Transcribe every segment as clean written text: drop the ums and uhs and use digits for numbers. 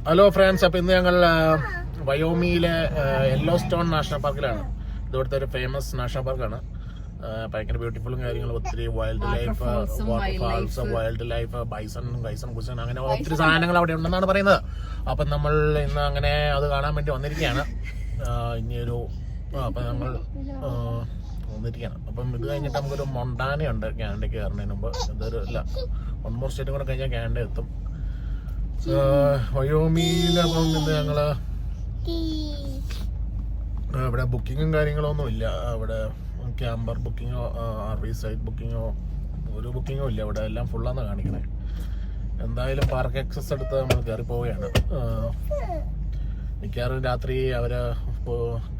Hello friends, അപ്പോൾ ഇന്ന് ഞങ്ങൾ വയോമിയിലെ യെല്ലോ സ്റ്റോൺ നാഷണൽ പാർക്കിലാണ്. ഇവിടുത്തെ ഒരു ഫേമസ് നാഷണൽ പാർക്കാണ്. ഭയങ്കര ബ്യൂട്ടിഫുള്ളും കാര്യങ്ങളും, ഒത്തിരി wild life, waterfalls, wild life, ഗൈസൺ കുസൺ, അങ്ങനെ ഒത്തിരി സാധനങ്ങൾ അവിടെ ഉണ്ടെന്നാണ് പറയുന്നത്. അപ്പം നമ്മൾ ഇന്ന് അങ്ങനെ അത് കാണാൻ വേണ്ടി വന്നിരിക്കുകയാണ്. ഇനിയൊരു അപ്പം നമ്മൾ വന്നിരിക്കുകയാണ്. അപ്പം ഇത് കഴിഞ്ഞിട്ട് നമുക്കൊരു മൊണ്ടാനയുണ്ട് കാനഡയ്ക്ക് കയറുന്നതിന് മുമ്പ്. ഇതൊരു ഇല്ല, 1 more സ്റ്റേറ്റും കൂടെ കഴിഞ്ഞാൽ കാനഡ എത്തും. വയോമിയിലപ്പം ഇന്ന് ഞങ്ങള് ഇവിടെ ബുക്കിങ്ങും കാര്യങ്ങളൊന്നും ഇല്ല. അവിടെ ക്യാമ്പർ ബുക്കിങ്ങോ RV സൈറ്റ് ബുക്കിങ്ങോ ഒരു ബുക്കിങ്ങോ ഇല്ല. ഇവിടെ എല്ലാം ഫുള്ളാന്ന് കാണിക്കണേ. എന്തായാലും പാർക്ക് ആക്സസ് എടുത്ത് നമ്മൾ കയറി പോവുകയാണ്. മിക്കവാറും രാത്രി അവര്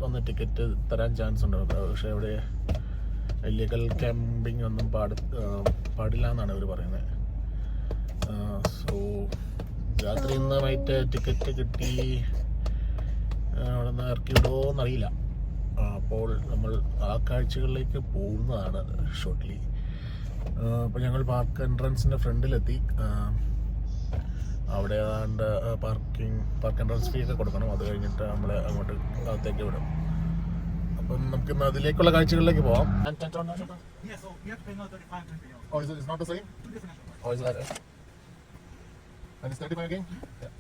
ഒന്ന് ടിക്കറ്റ് തരാൻ ചാൻസ് ഉണ്ട്. പക്ഷെ ഇവിടെ ഇല്ലീഗൽ ക്യാമ്പിങ് ഒന്നും പാടില്ല എന്നാണ് അവർ പറയുന്നത്. സോ രാത്രി ഇന്ന് വൈകിട്ട് ടിക്കറ്റ് കിട്ടി അവിടെ നിന്ന് ഇറക്കി വിടുമോയെന്നറിയില്ല. അപ്പോൾ നമ്മൾ ആ കാഴ്ചകളിലേക്ക് പോകുന്നതാണ് ഷോർട്ട്ലി. അപ്പോൾ ഞങ്ങൾ പാർക്ക് എൻട്രൻസിൻ്റെ ഫ്രണ്ടിലെത്തി. അവിടെ ഏതാണ്ട് പാർക്ക് എൻട്രൻസ് ഫീ ഒക്കെ കൊടുക്കണം. അത് കഴിഞ്ഞിട്ട് നമ്മളെ അങ്ങോട്ട് അകത്തേക്ക് വിടും. അപ്പം നമുക്കിന്ന് അതിലേക്കുള്ള കാഴ്ചകളിലേക്ക് പോവാം. And it's 35 again? Yeah.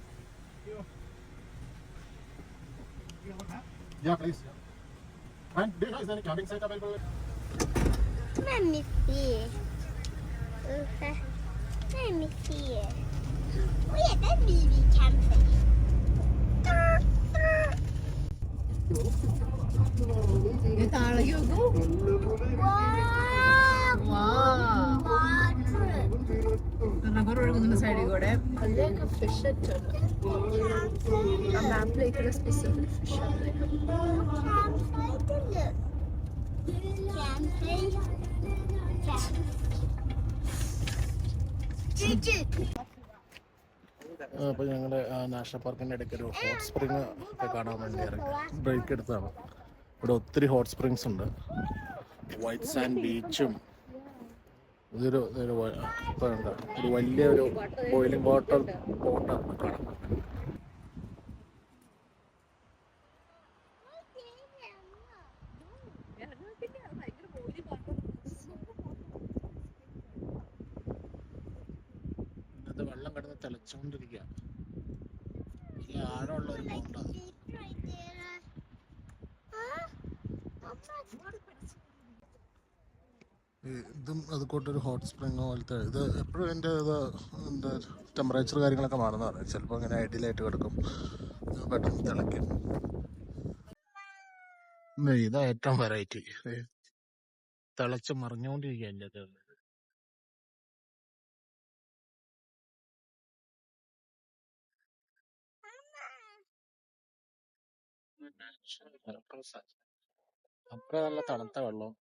Yeah, please. And do you know is there any camping site available? Let me see. Let me see. Oh yeah, that baby camping. സൈഡിൽ കൂടെ അതിലേക്ക് ഫിഷ് ഇട്ടുണ്ട്. ആ മാപ്പിലേക്ക് സ്പെസിഫിക് ഫിഷ് അപ്പോൾ ഞങ്ങൾ നാഷണൽ പാർക്കിൻ്റെ ഇടയ്ക്ക് ഒരു ഹോട്ട് സ്പ്രിങ് ഒക്കെ കാണാൻ വേണ്ടി ഇറങ്ങി ബ്രേക്ക് എടുത്താണ്. ഇവിടെ ഒത്തിരി ഹോട്ട് സ്പ്രിങ്സ് ഉണ്ട്. വൈറ്റ് സാൻഡ് ബീച്ചും ഇതൊരു വലിയൊരു ബോയിലിംഗ് വാട്ടർ പോണ്ടാണ് കാണാൻ. ഇത് വെള്ളം കിടന്ന് തിളച്ചുകൊണ്ടിരിക്കുക. വലിയ ആഴമുള്ള ഒരു പോണ്ടാണ്. ഇതും അതുകൊണ്ടൊരു ഹോട്ട് സ്പ്രിങ്ങോ പോലത്തെ ഇത് എപ്പോഴും എൻ്റെ എന്താ ടെമ്പറേച്ചർ കാര്യങ്ങളൊക്കെ മാറുന്നതാണ്. ചിലപ്പോൾ ഇങ്ങനെ ഐഡിയലായിട്ട് കിടക്കും, പെട്ടെന്ന് തിളയ്ക്കും. ഇതാ ഏറ്റവും വെറൈറ്റി, തിളച്ച് മറിഞ്ഞുകൊണ്ടിരിക്കുക എൻ്റെ അത്. അപ്പുറം നല്ല തണുത്ത വെള്ളം.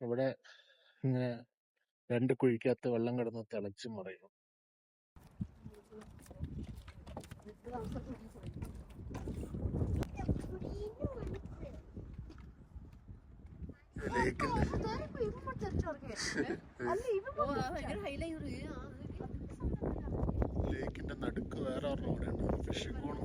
ഇവിടെ ഇങ്ങനെ 2 കുഴിക്കകത്ത് വെള്ളം കിടന്ന് തിളച്ച് മറിയും. ലേക്കിന്റെ നടുക്ക് വേറെ ഒരെണ്ണം ഉണ്ട്, ഫിഷിംഗ് കോൺ.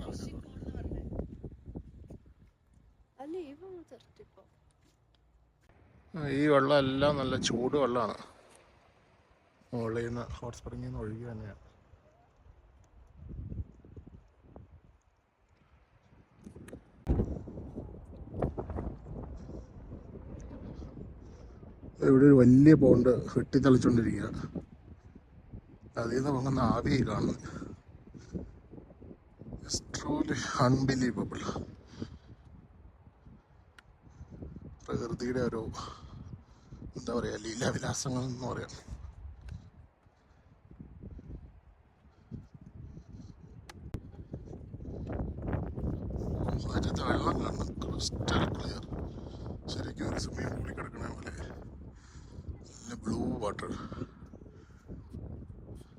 ഈ വെള്ളം എല്ലാം നല്ല ചൂട് വെള്ളമാണ്. മുകളിൽ നിന്ന് ഹോട്ട് സ്പ്രിങ്ങിൽ നിന്ന് ഒഴുകി തന്നെയാണ്. ഇവിടെ ഒരു വലിയ പോണ്ട് വെട്ടിത്തെളിച്ചോണ്ടിരിക്കുക. അതിൽ നിന്ന് പൊങ്ങുന്ന ആവി കാണുന്നത് അൺബിലീവബിൾ. പ്രകൃതിയുടെ ഒരു എന്താ പറയുക, ലീലാവിലാസങ്ങൾ എന്ന് പറയാം. അതിനകത്ത് വെള്ളം കാണുന്നു, ക്രിസ്റ്റൽ ക്ലിയർ. ശരിക്കും ഒരു സ്വിമ്മിംഗ് പൂളിൽ കിടക്കണ പോലെ നല്ല ബ്ലൂ വാട്ടർ,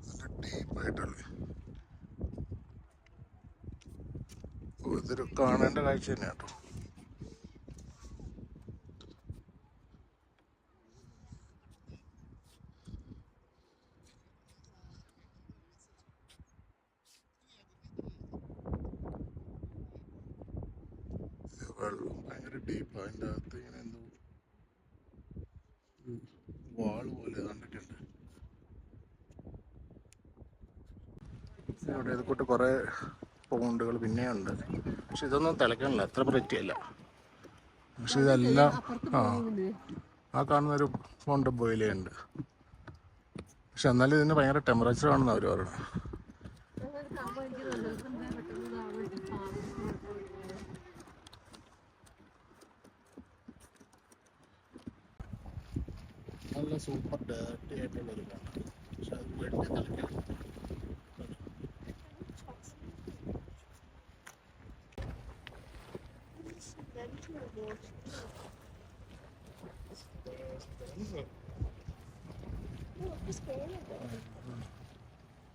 നല്ല ഡീപ്പായിട്ടുള്ള. ഇതൊരു കാണേണ്ട കാഴ്ച തന്നെയാണ് കേട്ടോ. വെള്ളം ഭയങ്കര ഡീപ്പ്. അതിൻ്റെ അകത്ത് ഇങ്ങനെ എന്തോ വാള് പോലെ കണ്ടിട്ടുണ്ട്. ഇവിടെ ഇത് കൂട്ട് കുറേ പോണ്ടുകൾ പിന്നെയുണ്ട്. പക്ഷെ ഇതൊന്നും തിളക്കണില്ല, അത്ര വൃത്തിയല്ല. പക്ഷെ ഇതെല്ലാം ആ കാണുന്നൊരു പോണ്ട് ബോയിലുണ്ട്. പക്ഷെ എന്നാലും ഇതിന് ഭയങ്കര ടെമ്പറേച്ചർ ആണെന്ന് അവർ പറയുന്നത്. നല്ല സൂപ്പർ ഡേർട്ടി ആയിട്ടുള്ള ഒരു കാണാം. പക്ഷെ അത് വെട്ടി തിളക്കണം.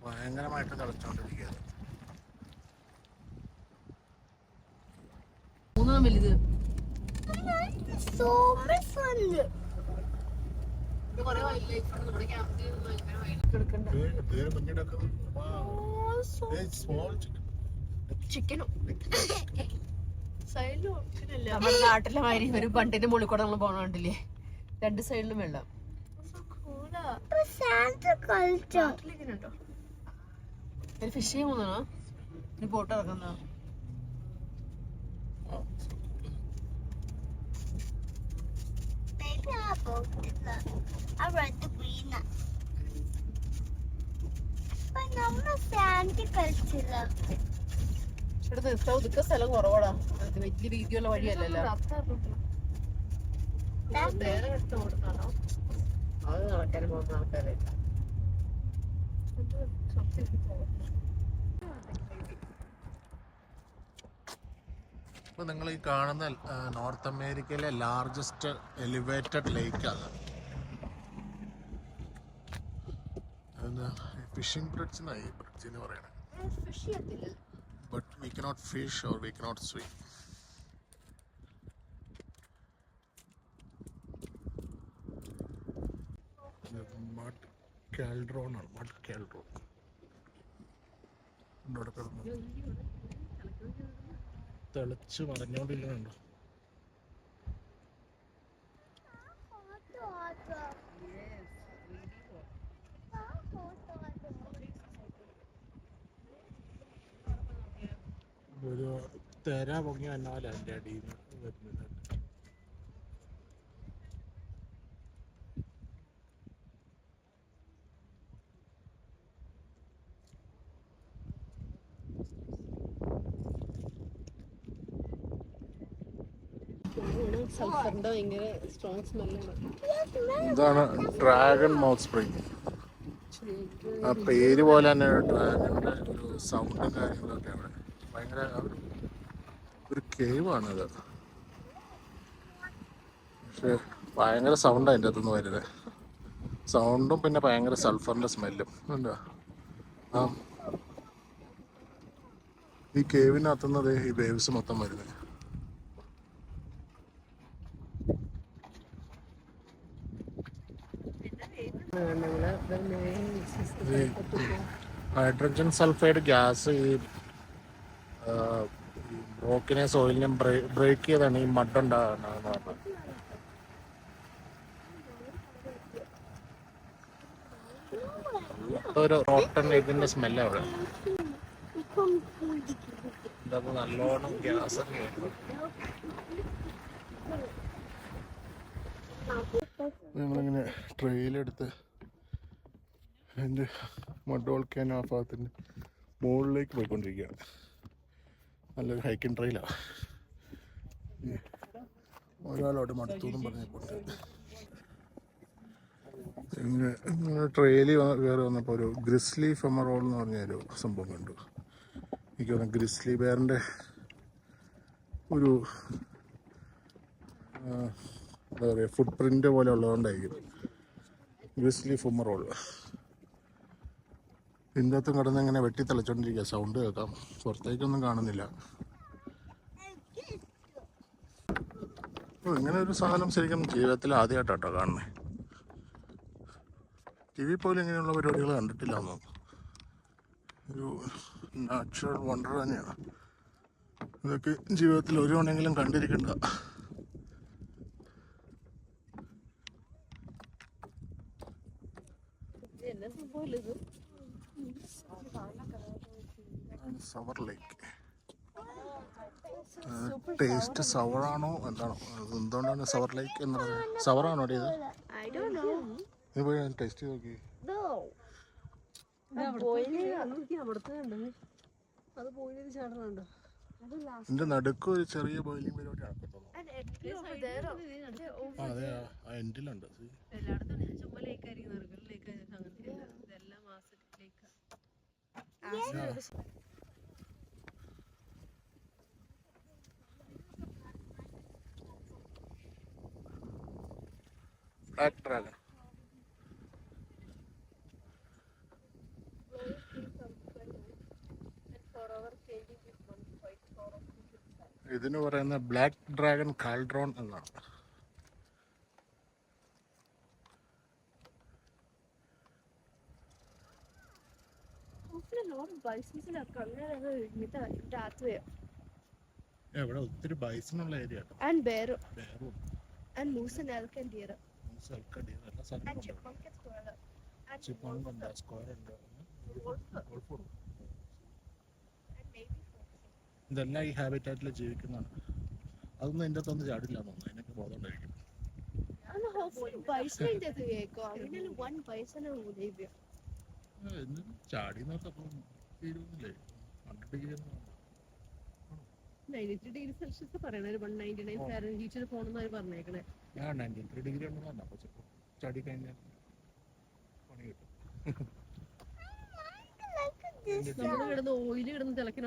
ഭയങ്കരമായിട്ട് തിളച്ചോണ്ടിരിക്കുകയാണ്. So much fun. ചിക്കനും സൈഡിലും നമ്മുടെ നാട്ടിലെ മാതിരി ഒരു ബണ്ടിന്റെ മുകളിൽ കൂടെ നമ്മൾ പോണ കണ്ടില്ലേ, 2 സൈഡിലും വെള്ളം. നാട്ടിലിങ്ങനെയുണ്ടോ? ഒരു ഫിഷ് ചെയ്യാൻ പോകുന്നതാണോ? ഒരു ബോട്ട് ഇറങ്ങുന്നോ? I read the green. But നമ്മൾ സാൻഡ് കളിച്ചില്ല. ഇവിടെ നിർത്താൻ ഒതുക്ക സ്ഥലം കുറവാടാ, വലിയ വീതിയുള്ള വഴിയല്ലല്ലോ. നേരെ എടുത്ത് ഓടുന്നാണോ അത് നടക്കാൻ പോകുന്ന ആൾക്കാരെ? ഇപ്പോൾ നിങ്ങൾ ഈ കാണുന്ന നോർത്ത് അമേരിക്കയിലെ ലാർജസ്റ്റ് എലിവേറ്റഡ് ലേക്കാണ്. ഫിഷിംഗ് ബ്രിഡ്ജ് എന്നാണ് ഈ ബ്രിഡ്ജിന് പറയണത്. But we cannot fish or we cannot swim. Mud caldron ആണ്, മഡ് കാൽഡ്രോൺ. തെളിച്ച് മറിഞ്ഞോണ്ടിരിക്കുന്നുണ്ടോ? ഒരു തെര പൊങ്ങി വന്നാല എൻ്റെ അടിയിൽ നിന്ന് വരുന്നുണ്ട്. സൾഫറിന്റെ ഭയങ്കര സ്ട്രോങ് സ്മെല്ലാണ്. ഇതാണ് ഡ്രാഗൺ മൗത്ത് സ്പ്രിംഗ്. ആ പേര് പോലെ തന്നെ ഡ്രാഗണിന്റെ ഒരു സൗണ്ടും കാര്യങ്ങളൊക്കെ അവിടെ ഭയങ്കര ഒരു കേവാണത്. പക്ഷെ ഭയങ്കര സൗണ്ടാണ് അതിൻ്റെ അകത്തുനിന്ന് വരുന്നത്. സൗണ്ടും പിന്നെ ഭയങ്കര സൾഫറിന്റെ സ്മെല്ലും ഉണ്ടോ? ആ ഈ കേവിനകത്തുനിന്ന് ഈ വേവ്സ് മൊത്തം വരുന്നത്. ഹൈഡ്രജൻ സൾഫൈഡ് ഗ്യാസ് ഈ റോക്കിനെ സോയിലിനെയും ബ്രേക്ക് ചെയ്താണ് ഈ മഡ് ഉണ്ടാകുന്നത് പറഞ്ഞത്. ഒരു റോട്ടൺ ഇതിന്റെ സ്മെല്ല് അവിടെ. ഇതൊക്കെ നല്ലോണം ഗ്യാസ് ഞങ്ങളിങ്ങനെ ട്രെയിലെടുത്ത് എൻ്റെ മഡ് വോൾക്കാനോ ആ ഭാഗത്തിൻ്റെ മുകളിലേക്ക് പോയിക്കൊണ്ടിരിക്കുകയാണ്. നല്ലൊരു ഹൈക്കിംഗ് ട്രെയിലാണ്. ഒരാളോട് മടുത്തെന്നും പറഞ്ഞിട്ടുണ്ട്. ഇങ്ങനെ ട്രെയിലിൽ കയറി വന്നപ്പോൾ ഒരു ഗ്രിസ്ലി ഫെമറോൾ എന്ന് പറഞ്ഞൊരു സംഭവം കണ്ടു. എനിക്ക് തോന്നുന്നു ഗ്രിസ്ലി ബെയറിൻ്റെ ഒരു എന്താ പറയുക ഫുട് പ്രിൻ്റ് പോലെ ഉള്ളതുകൊണ്ടായിരിക്കും ഗ്രിസ്ലി ഫെമറോൾ. ഇതിൻ്റെ അകത്തും കിടന്ന് ഇങ്ങനെ വെട്ടി തിളച്ചോണ്ടിരിക്കുക. സൗണ്ട് കേൾക്കാം, പുറത്തേക്കൊന്നും കാണുന്നില്ല. ഇങ്ങനെ ഒരു സാധനം ശരിക്കും ജീവിതത്തിൽ ആദ്യമായിട്ടാട്ടോ കാണുന്നത്. ടി വി പോലും ഇങ്ങനെയുള്ള പരിപാടികൾ കണ്ടിട്ടില്ല എന്ന്. ഒരു നാച്ചുറൽ വണ്ടർ തന്നെയാണ്. ഇതൊക്കെ ജീവിതത്തിൽ ഒരു തവണയെങ്കിലും കണ്ടിരിക്കേണ്ട. സവർ ലേക്ക്. ടേസ്റ്റ് സവറാണോ എന്താണോ? അത് എന്തുകൊണ്ടാണ് സവർ ലേക്ക് എന്ന് പറയുന്നത്? സവറാണോ ഇത്? നീ പോയി ടേസ്റ്റ് ചെയ്ത് നോക്കി. ഇതിന്റെ നടുക്ക് ഒരു ചെറിയ ബോയിലിംഗ് പരിപാടി നടക്കത്തുള്ളൂ. അതെ, ആ എൻഡിലുണ്ട്. Black dragon. ഇതിന് പറയുന്ന ബ്ലാക്ക് ഡ്രാഗൺ കാൾഡ്രോൺ എന്നാണ്. ഇവിടെ ഒത്തിരി ബൈസണുള്ള ഏരിയ. ഇതെല്ലാം ഈ ഹാബിറ്റാറ്റിൽ ജീവിക്കുന്നതാണ്. അതൊന്നും എൻ്റെ അടുത്തൊന്നും ചാടില്ല തോന്നുന്നു. അതിനൊക്കെ ബോധമുണ്ടായിരിക്കും. ചാടി നോക്കപ്പം തീരുന്നില്ലേ? 93 ഡിഗ്രി സെൽഷ്യസ് പറയണ 199 ഫാരൻഹീറ്റിൽ പോണെന്ന് പറഞ്ഞേക്കണേ. 93 ഡിഗ്രി ഉണ്ടെന്ന് പറഞ്ഞ അപ്പൊ ചാടി കഴിഞ്ഞാൽ പണി കിട്ടും. നമ്മള് കിടന്ന് ഓയില് കിടന്ന് തിളക്കണ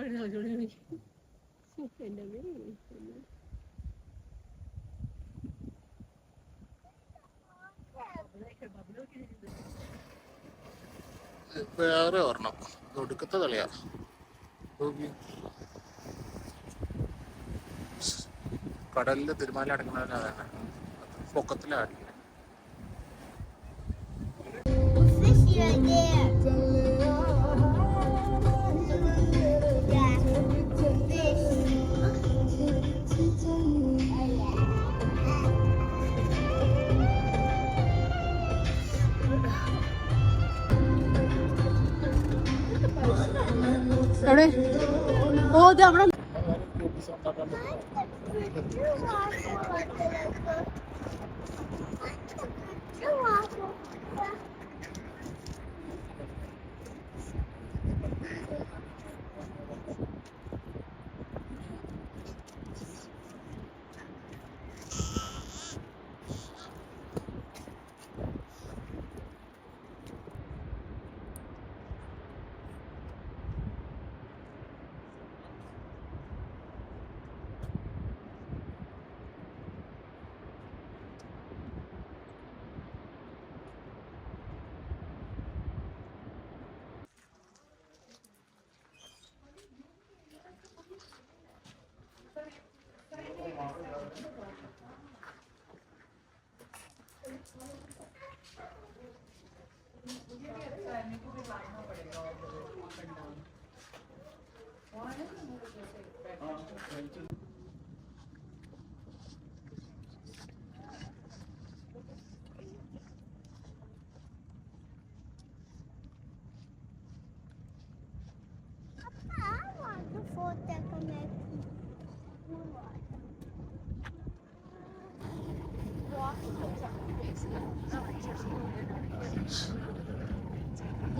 വേറെ ഒരെണ്ണം ഒടുക്കത്തെ കളിയാ. കടലില് തിരുമാല അടങ്ങുന്നതാണ് പൊക്കത്തിലാണ്. എവിടെ? ഓ ഇത് അവിടെ.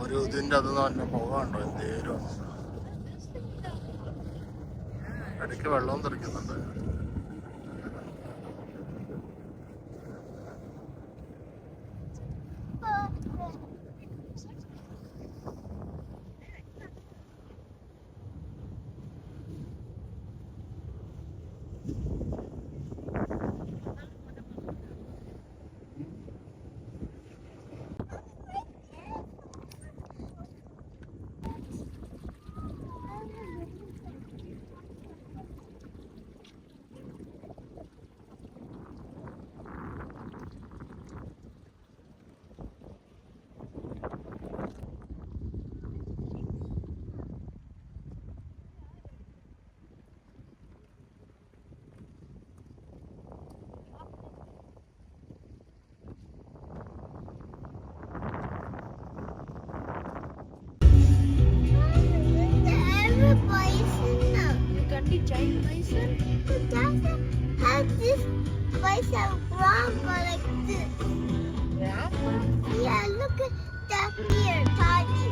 ഒരു ഇതിൻ്റെ അത് തന്നെ പോകാണ്ടോ എന്തേലും. ഇടയ്ക്ക് വെള്ളവും തെറിക്കുന്നുണ്ട്. Lucky giant bison. It doesn't have this bison grandpa like this. Yeah. Yeah, look at that here, Tati.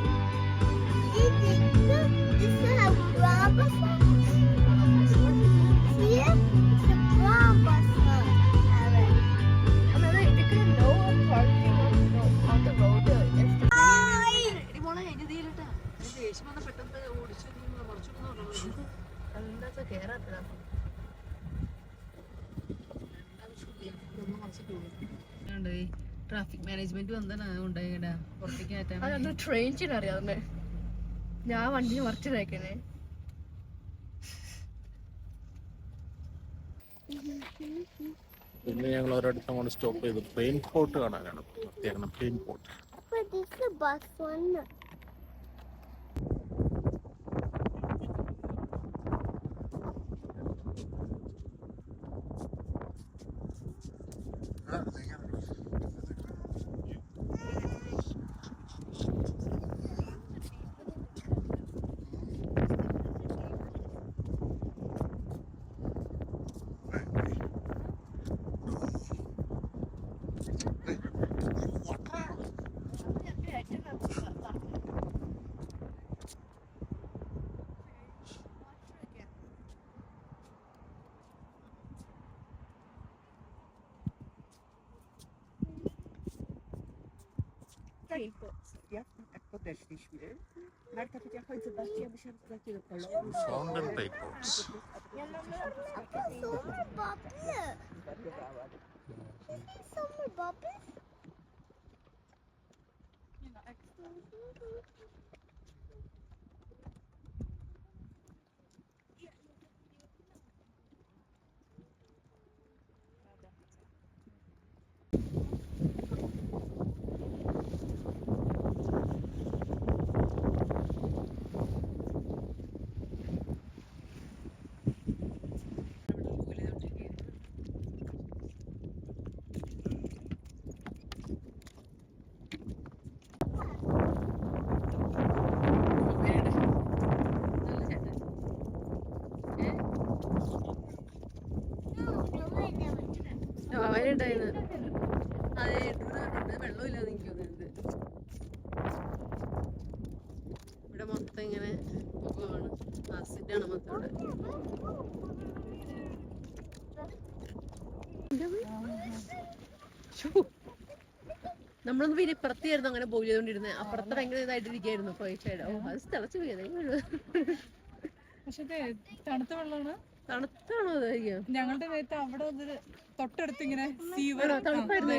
Look, this is a grandpa. See it? It's a grandpa. Another, we couldn't know parking on the road. Traffic management വന്നാണ് ഉണ്ടായിടാ പുറത്തേക്ക് കയറ്റാൻ അതൊന്ന് train ചെയ്യാൻ അറിയാവുന്നേ ഞാൻ വണ്ടി മറിച്ചിട്ടേക്കണേ പിന്നെ ഞങ്ങൾ ഒരിടത്ത് അങ്ങോട്ട് സ്റ്റോപ്പ് ചെയ്തു പ്ലെയിൻ പോർട്ട് കാണാനാണ് പ്രത്യേകം plain port. But this is a bus one. Podeszliśmy. Marta powiedziała, chodź zobaczcie, ja myślałam, że takiego koloru. Sound and play ports. Summer bubble. Summer bubble. അവനുണ്ടായിരുന്നു അതെ വെള്ളമില്ലാതെ എനിക്ക് തോന്നുന്നത് ഇവിടെ മൊത്തം ഇങ്ങനെ ആസിഡാണ് മൊത്തം നമ്മളൊന്നും പിന്നെ ഇപ്പുറത്തായിരുന്നു അങ്ങനെ ബോയിൽ ചെയ്തോണ്ടിരുന്നത് അപ്പുറത്ത് ഭയങ്കര ഇതായിട്ടിരിക്കായിരുന്നു പോയിച്ചായിട്ട് ഓ അത് തിളച്ച് പോയത് പക്ഷെ തണുത്ത വെള്ളമാണ് തണുത്താണോ അതായിരിക്കും ഞങ്ങളുടെ മേത്ത് അവിടെ തൊട്ടടുത്ത് ഇങ്ങനെ തണുപ്പായിരുന്നു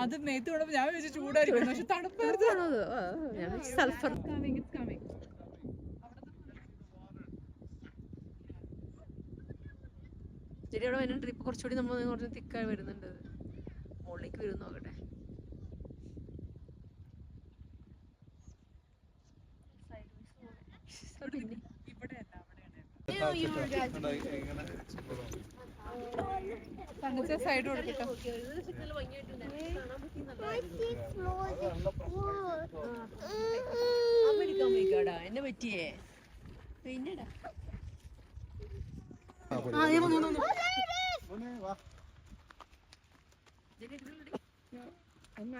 അത് മേത്ത് കൊണ്ടപ്പോ ഞാൻ വെച്ച് ചൂടായിരിക്കും പക്ഷെ തണുപ്പായിരുന്നു സൾഫർ ശരി അവിടെ വരുന്ന ട്രിപ്പ് കുറച്ചുകൂടി നമ്മൾ കുറച്ച് തിക്കായി വരുന്നുണ്ട് മുകളിലേക്ക് വരും നോക്കട്ടെ സൈഡ് കൊടുക്കട്ടോ എന്നെ പറ്റിയേ പിന്നെടാ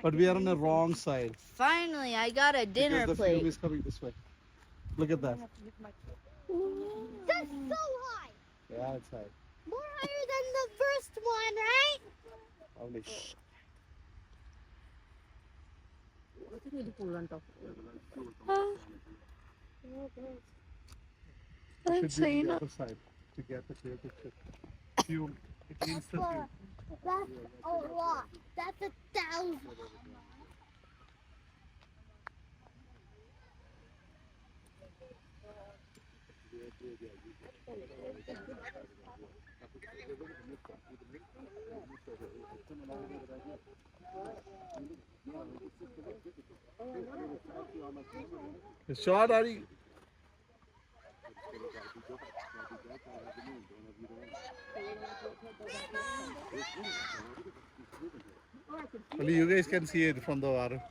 But we are on the wrong side. Finally, I got a dinner Because the plate. fume is coming this way. Look at that. That's so high. Yeah, it's high. More higher than the first one, right? Probably. Should be on the other side to get the clear picture. Fume. It means the fume. That's a lot. That's 1,000. Shot, Ari. Only you guys can see it from the water.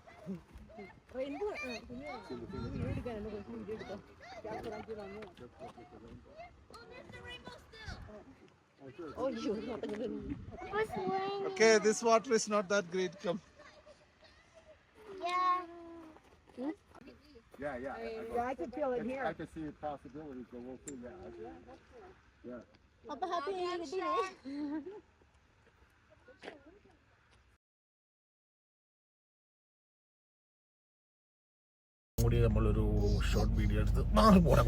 What's going? Okay, this water is not that great. Come. Yeah. Yeah, yeah. I can feel it here. I can see possibilities, but we'll see. Yeah. Apa happy gede nih? കൂടി നമ്മളൊരു short video എടുത്ത് മാറി പോടാ